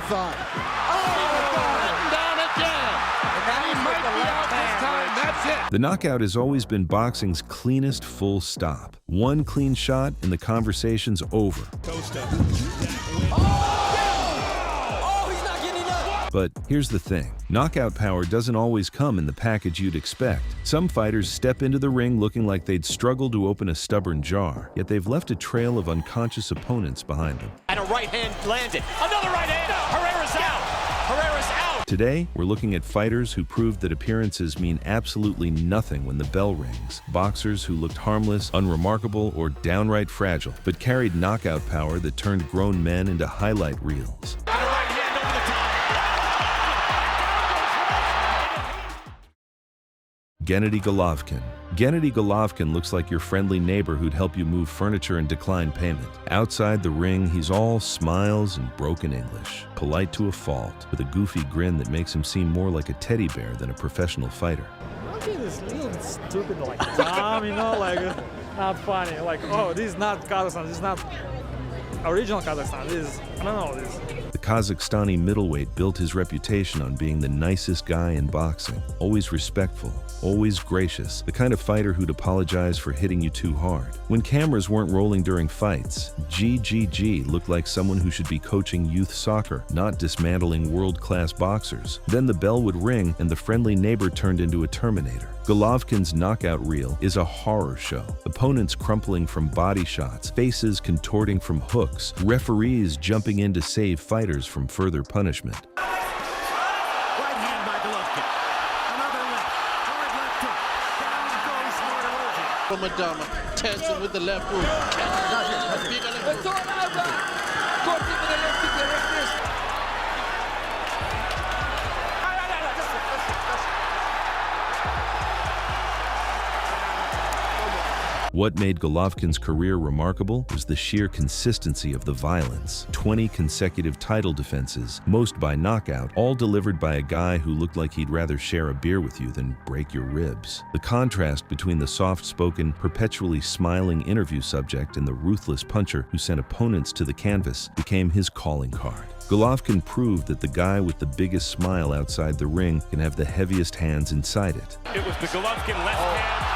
thought. Down again. And that He is might with the be left out this time. hand. That's it. The knockout has always been boxing's cleanest full stop. One clean shot and the conversation's over. Acosta. Oh, he's not getting up. But here's the thing. Knockout power doesn't always come in the package you'd expect. Some fighters step into the ring looking like they'd struggle to open a stubborn jar, yet they've left a trail of unconscious opponents behind them. And a right hand landed. Another right hand. Herrera's out. Herrera's out. Today, we're looking at fighters who proved that appearances mean absolutely nothing when the bell rings. Boxers who looked harmless, unremarkable, or downright fragile, but carried knockout power that turned grown men into highlight reels. And a right hand over the top. Gennady Golovkin. Gennady Golovkin looks like your friendly neighbor who'd help you move furniture and decline payment. Outside the ring, he's all smiles and broken English, polite to a fault, with a goofy grin that makes him seem more like a teddy bear than a professional fighter. Lanky is a little stupid, like dumb, you know, like not funny. Like, oh, this is not Kazakhstan. This is not original Kazakhstan. This is, I don't know this. The Kazakhstani middleweight built his reputation on being the nicest guy in boxing, always respectful, always gracious, the kind of fighter who'd apologize for hitting you too hard. When cameras weren't rolling during fights, GGG looked like someone who should be coaching youth soccer, not dismantling world-class boxers. Then the bell would ring and the friendly neighbor turned into a Terminator. Golovkin's knockout reel is a horror show. Opponents crumpling from body shots, faces contorting from hooks, referees jumping in to save fighters from further punishment. Right hand by Golovkin. Another left. Hard left hook. Down goes Murata. From Adama. Tension with the left hook. What made Golovkin's career remarkable was the sheer consistency of the violence. 20 consecutive title defenses, most by knockout, all delivered by a guy who looked like he'd rather share a beer with you than break your ribs. The contrast between the soft-spoken, perpetually smiling interview subject and the ruthless puncher who sent opponents to the canvas became his calling card. Golovkin proved that the guy with the biggest smile outside the ring can have the heaviest hands inside it. It was the Golovkin left hand.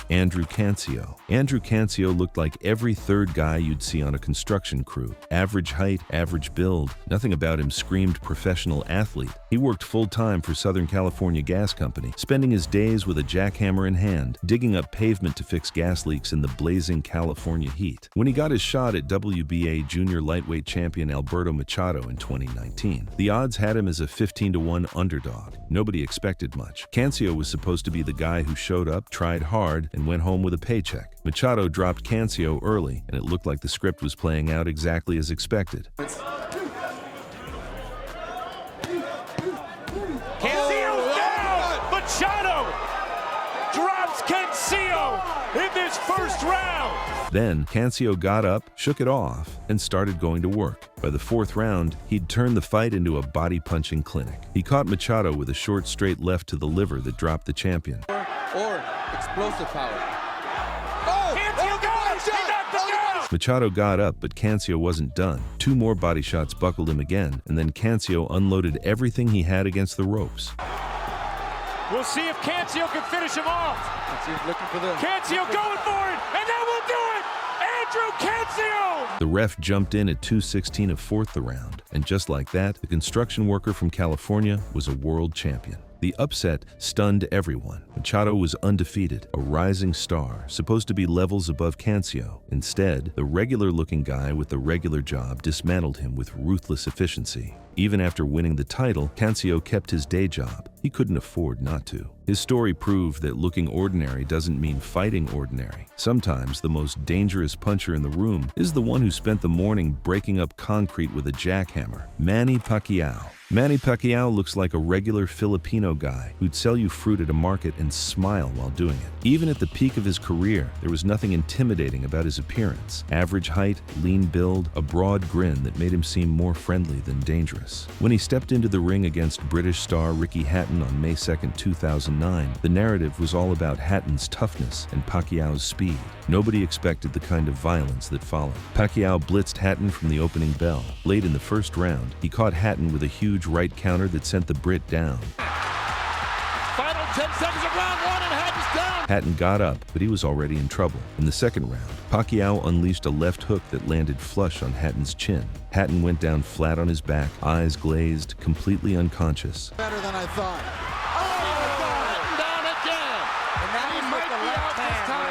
Andrew Cancio. Andrew Cancio looked like every third guy you'd see on a construction crew. Average height, average build. Nothing about him screamed professional athlete. He worked full-time for Southern California Gas Company, spending his days with a jackhammer in hand, digging up pavement to fix gas leaks in the blazing California heat. When he got his shot at WBA junior lightweight champion Alberto Machado in 2019, the odds had him as a 15-1 underdog. Nobody expected much. Cancio was supposed to be the guy who showed up, tried hard, and went home with a paycheck. Machado dropped Cancio early, and it looked like the script was playing out exactly as expected. Cancio's down! Machado drops Cancio in this first round! Then, Cancio got up, shook it off, and started going to work. By the fourth round, he'd turned the fight into a body-punching clinic. He caught Machado with a short straight left to the liver that dropped the champion. Or explosive power. Cancio got it! He knocked him down! Machado got up, but Cancio wasn't done. Two more body shots buckled him again, and then Cancio unloaded everything he had against the ropes. We'll see if Cancio can finish him off. Cancio's looking for the... Cancio going for it, and that will do it! Andrew Cancio! The ref jumped in at 2:16 of fourth the round, and just like that, the construction worker from California was a world champion. The upset stunned everyone. Machado was undefeated, a rising star, supposed to be levels above Cancio. Instead, the regular-looking guy with the regular job dismantled him with ruthless efficiency. Even after winning the title, Cancio kept his day job. He couldn't afford not to. His story proved that looking ordinary doesn't mean fighting ordinary. Sometimes the most dangerous puncher in the room is the one who spent the morning breaking up concrete with a jackhammer. Manny Pacquiao. Manny Pacquiao looks like a regular Filipino guy who'd sell you fruit at a market and smile while doing it. Even at the peak of his career, there was nothing intimidating about his appearance. Average height, lean build, a broad grin that made him seem more friendly than dangerous. When he stepped into the ring against British star Ricky Hatton on May 2, 2009, the narrative was all about Hatton's toughness and Pacquiao's speed. Nobody expected the kind of violence that followed. Pacquiao blitzed Hatton from the opening bell. Late in the first round, he caught Hatton with a huge right counter that sent the Brit down. Final 10 seconds of round one and Hatton's down. Hatton got up, but he was already in trouble. In the second round, Pacquiao unleashed a left hook that landed flush on Hatton's chin. Hatton went down flat on his back, eyes glazed, completely unconscious. Better than I thought.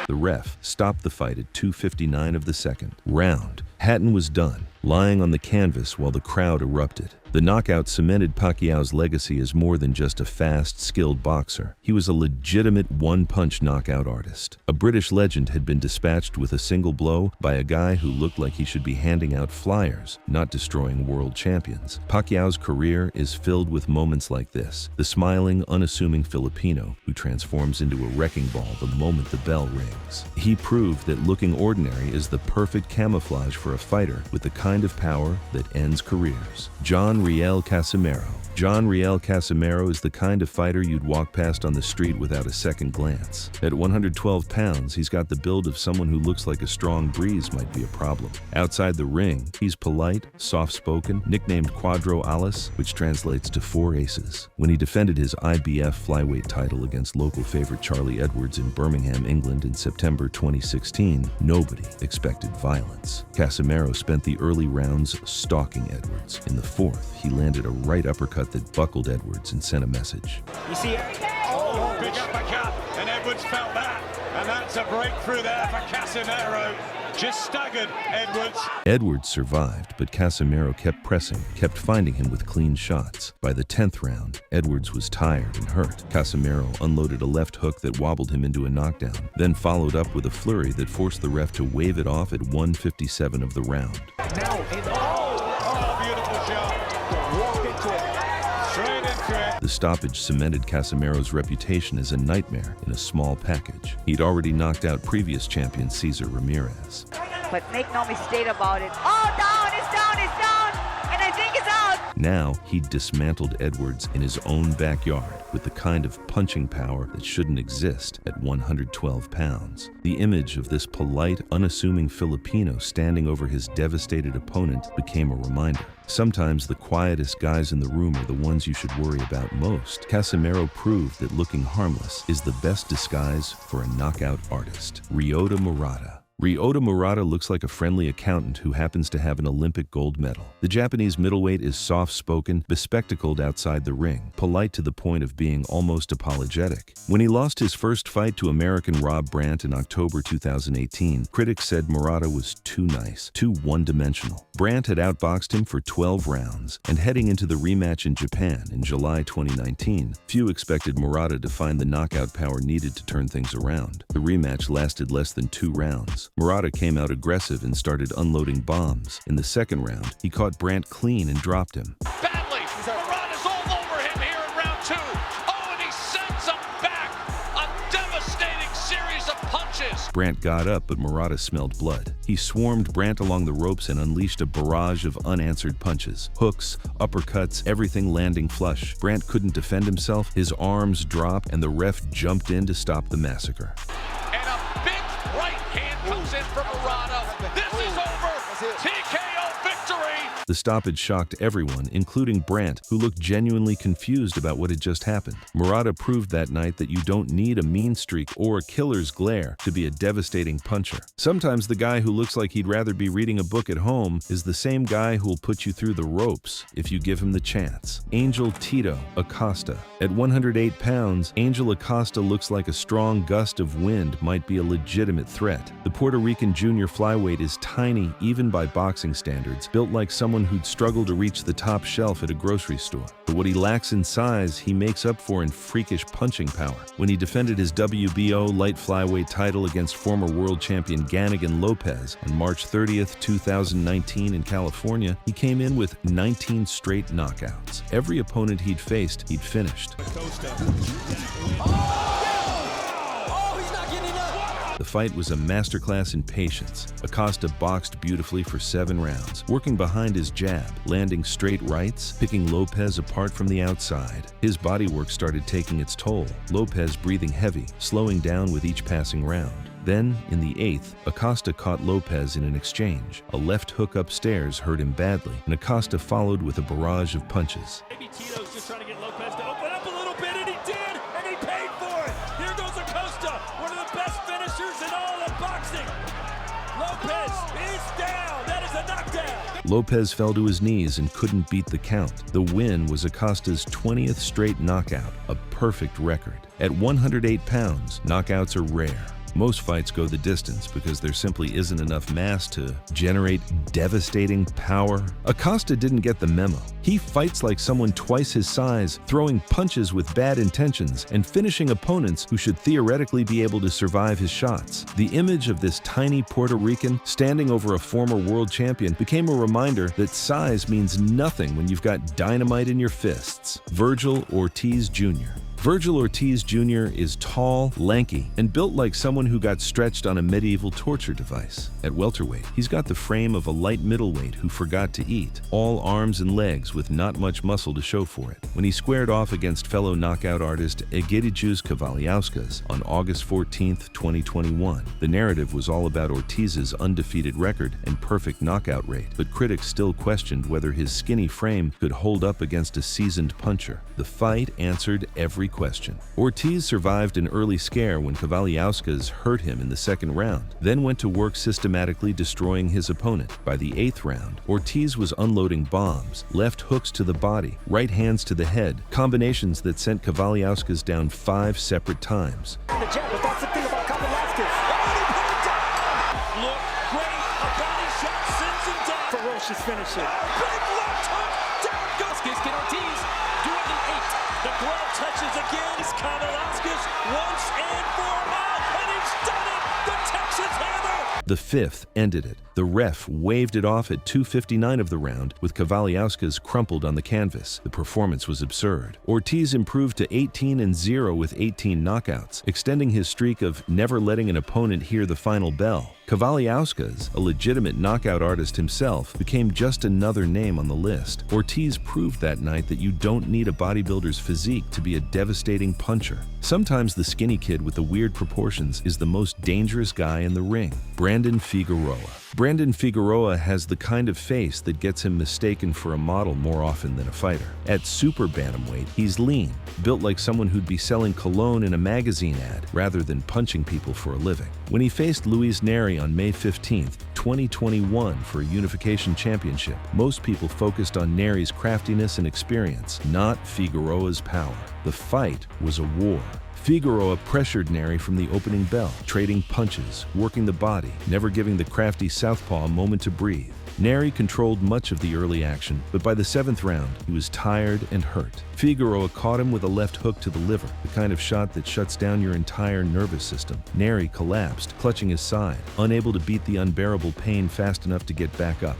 The ref stopped the fight at 2:59 of the second round. Hatton was done, lying on the canvas while the crowd erupted. The knockout cemented Pacquiao's legacy as more than just a fast, skilled boxer. He was a legitimate one-punch knockout artist. A British legend had been dispatched with a single blow by a guy who looked like he should be handing out flyers, not destroying world champions. Pacquiao's career is filled with moments like this. The smiling, unassuming Filipino who transforms into a wrecking ball the moment the bell rings. He proved that looking ordinary is the perfect camouflage for a fighter with the kind of power that ends careers. John Riel Casimero. John Riel Casimero is the kind of fighter you'd walk past on the street without a second glance. At 112 pounds, he's got the build of someone who looks like a strong breeze might be a problem. Outside the ring, he's polite, soft-spoken, nicknamed Cuatro Alas, which translates to 4 aces. When he defended his IBF flyweight title against local favorite Charlie Edwards in Birmingham, England in September 2016, nobody expected violence. Casimero spent the early rounds stalking Edwards. In the fourth, he landed a right uppercut that buckled Edwards and sent a message. You see, oh, big uppercut, and Edwards felt that, and that's a breakthrough there for Casimero. Just staggered Edwards. Edwards survived, but Casimero kept pressing, kept finding him with clean shots. By the 10th round, Edwards was tired and hurt. Casimero unloaded a left hook that wobbled him into a knockdown, then followed up with a flurry that forced the ref to wave it off at 1:57 of the round. Now, beautiful shot. Walk into it. Straight into it. The stoppage cemented Casimero's reputation as a nightmare in a small package. He'd already knocked out previous champion Cesar Ramirez. But make no mistake about it. Oh, down, it's down, and I think it's out. Now, he'd dismantled Edwards in his own backyard with the kind of punching power that shouldn't exist at 112 pounds. The image of this polite, unassuming Filipino standing over his devastated opponent became a reminder. Sometimes the quietest guys in the room are the ones you should worry about most. Casimero proved that looking harmless is the best disguise for a knockout artist. Murata. Ryota Murata looks like a friendly accountant who happens to have an Olympic gold medal. The Japanese middleweight is soft-spoken, bespectacled outside the ring, polite to the point of being almost apologetic. When he lost his first fight to American Rob Brandt in October 2018, critics said Murata was too nice, too one-dimensional. Brandt had outboxed him for 12 rounds, and heading into the rematch in Japan in July 2019, few expected Murata to find the knockout power needed to turn things around. The rematch lasted less than 2 rounds. Murata came out aggressive and started unloading bombs. In the second round, he caught Brandt clean and dropped him. Badly. Murata's all over him here in round 2. Oh, and he sends him back. A devastating series of punches. Brandt got up, but Murata smelled blood. He swarmed Brandt along the ropes and unleashed a barrage of unanswered punches. Hooks, uppercuts, everything landing flush. Brandt couldn't defend himself, his arms dropped, and the ref jumped in to stop the massacre. And a big right hand comes in from Murata. This is over. TKO victory. The stoppage shocked everyone, including Brandt, who looked genuinely confused about what had just happened. Murata proved that night that you don't need a mean streak or a killer's glare to be a devastating puncher. Sometimes the guy who looks like he'd rather be reading a book at home is the same guy who'll put you through the ropes if you give him the chance. Angel Tito Acosta. At 108 pounds, Angel Acosta looks like a strong gust of wind might be a legitimate threat. The Puerto Rican junior flyweight is tiny even by boxing standards, built like someone someone who'd struggle to reach the top shelf at a grocery store. But what he lacks in size, he makes up for in freakish punching power. When he defended his WBO light flyweight title against former world champion Ganigan Lopez on March 30th, 2019 in California, he came in with 19 straight knockouts. Every opponent he'd faced, he'd finished. Acosta. Oh, he's not getting up. The fight was a masterclass in patience. Acosta boxed beautifully for 7 rounds, working behind his jab, landing straight rights, picking Lopez apart from the outside. His bodywork started taking its toll, Lopez breathing heavy, slowing down with each passing round. Then, in the 8th, Acosta caught Lopez in an exchange. A left hook upstairs hurt him badly, and Acosta followed with a barrage of punches. Maybe Tito's just trying to get Lopez to open up a little bit, and he did, and he paid for it. Here goes Acosta, one of the best finishers in all of boxing. Lopez is down. That is a knockdown. Lopez fell to his knees and couldn't beat the count. The win was Acosta's 20th straight knockout, a perfect record. At 108 pounds, knockouts are rare. Most fights go the distance because there simply isn't enough mass to generate devastating power. Acosta didn't get the memo. He fights like someone twice his size, throwing punches with bad intentions and finishing opponents who should theoretically be able to survive his shots. The image of this tiny Puerto Rican standing over a former world champion became a reminder that size means nothing when you've got dynamite in your fists. Virgil Ortiz Jr. Virgil Ortiz Jr. is tall, lanky, and built like someone who got stretched on a medieval torture device. At welterweight, he's got the frame of a light middleweight who forgot to eat, all arms and legs with not much muscle to show for it. When he squared off against fellow knockout artist Egidijus Kavaliauskas on August 14, 2021, the narrative was all about Ortiz's undefeated record and perfect knockout rate, but critics still questioned whether his skinny frame could hold up against a seasoned puncher. The fight answered every question. Ortiz survived an early scare when Kavaliauskas hurt him in the 2nd round, then went to work systematically destroying his opponent. By the 8th round, Ortiz was unloading bombs, left hooks to the body, right hands to the head, combinations that sent Kavaliauskas down 5 separate times. The jab, but that's the thing about Kavaliauskas. Oh, he put it down! Look great, a body shot sends him down. Ferocious finisher. Big left hook, down goes Can Ortiz do it in 8. The glove touches again. It's Kavaliauskas once and for all, and he's done it! The Texas Hammer! The 5th ended it. The ref waved it off at 2:59 of the round with Kavaliauskas crumpled on the canvas. The performance was absurd. Ortiz improved to 18-0 with 18 knockouts, extending his streak of never letting an opponent hear the final bell. Kavaliauskas, a legitimate knockout artist himself, became just another name on the list. Ortiz proved that night that you don't need a bodybuilder's physique to be a devastating puncher. Sometimes the skinny kid with the weird proportions is the most dangerous guy in the ring. Brandon Figueroa. Brandon Figueroa has the kind of face that gets him mistaken for a model more often than a fighter. At super bantamweight, he's lean, built like someone who'd be selling cologne in a magazine ad rather than punching people for a living. When he faced Luis Neri on May 15, 2021 for a unification championship, most people focused on Neri's craftiness and experience, not Figueroa's power. The fight was a war. Figueroa pressured Neri from the opening bell, trading punches, working the body, never giving the crafty southpaw a moment to breathe. Neri controlled much of the early action, but by the 7th round, he was tired and hurt. Figueroa caught him with a left hook to the liver, the kind of shot that shuts down your entire nervous system. Neri collapsed, clutching his side, unable to beat the unbearable pain fast enough to get back up.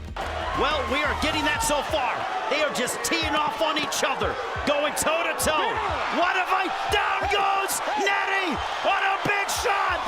Well, we are getting that so far. They are just teeing off on each other, going toe-to-toe. What a fight! Down goes Neri! What a big shot!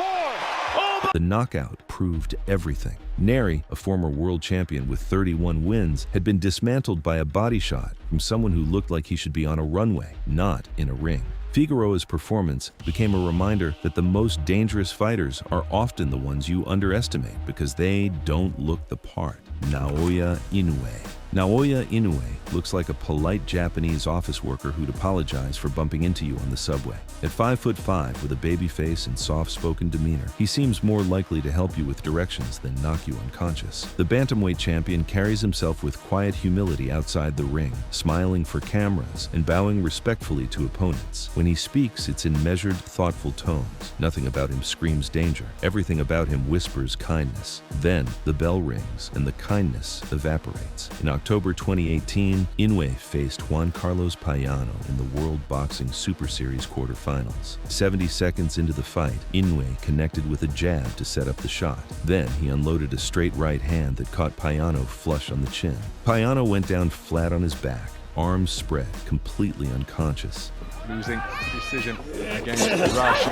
Oh, the knockout proved everything. Neri, a former world champion with 31 wins, had been dismantled by a body shot from someone who looked like he should be on a runway, not in a ring. Figueroa's performance became a reminder that the most dangerous fighters are often the ones you underestimate because they don't look the part. Naoya Inoue. Naoya Inoue looks like a polite Japanese office worker who'd apologize for bumping into you on the subway. At 5'5" with a baby face and soft-spoken demeanor, he seems more likely to help you with directions than knock you unconscious. The bantamweight champion carries himself with quiet humility outside the ring, smiling for cameras and bowing respectfully to opponents. When he speaks, it's in measured, thoughtful tones. Nothing about him screams danger. Everything about him whispers kindness. Then the bell rings and the kindness evaporates. In October 2018, Inoue faced Juan Carlos Payano in the World Boxing Super Series quarterfinals. 70 seconds into the fight, Inoue connected with a jab to set up the shot. Then he unloaded a straight right hand that caught Payano flush on the chin. Payano went down flat on his back, arms spread, completely unconscious. Losing decision against Rush.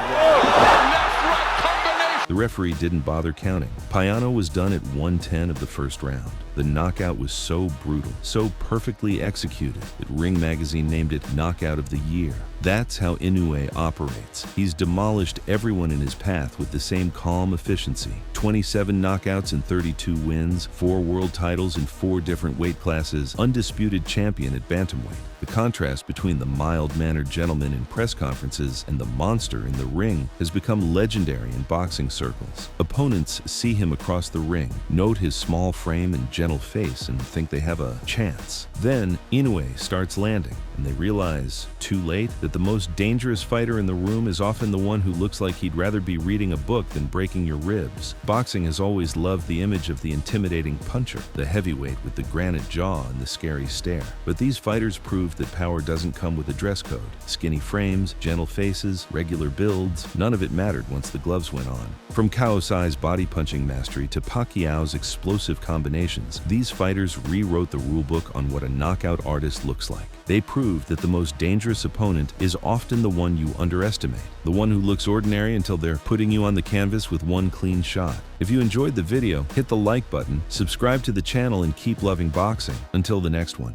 The referee didn't bother counting. Payano was done at 1:10 of the first round. The knockout was so brutal, so perfectly executed, that Ring Magazine named it Knockout of the Year. That's how Inoue operates. He's demolished everyone in his path with the same calm efficiency. 27 knockouts and 32 wins, 4 world titles in 4 different weight classes, undisputed champion at bantamweight. The contrast between the mild-mannered gentleman in press conferences and the monster in the ring has become legendary in boxing circles. Opponents see him across the ring, note his small frame and gentle face, and think they have a chance. Then Inoue starts landing, and they realize, too late, that the most dangerous fighter in the room is often the one who looks like he'd rather be reading a book than breaking your ribs. Boxing has always loved the image of the intimidating puncher, the heavyweight with the granite jaw and the scary stare. But these fighters proved that power doesn't come with a dress code. Skinny frames, gentle faces, regular builds, none of it mattered once the gloves went on. From Kaosai's body-punching mastery to Pacquiao's explosive combinations, these fighters rewrote the rulebook on what a knockout artist looks like. They proved that the most dangerous opponent is often the one you underestimate, the one who looks ordinary until they're putting you on the canvas with one clean shot. If you enjoyed the video, hit the like button, subscribe to the channel, and keep loving boxing. Until the next one.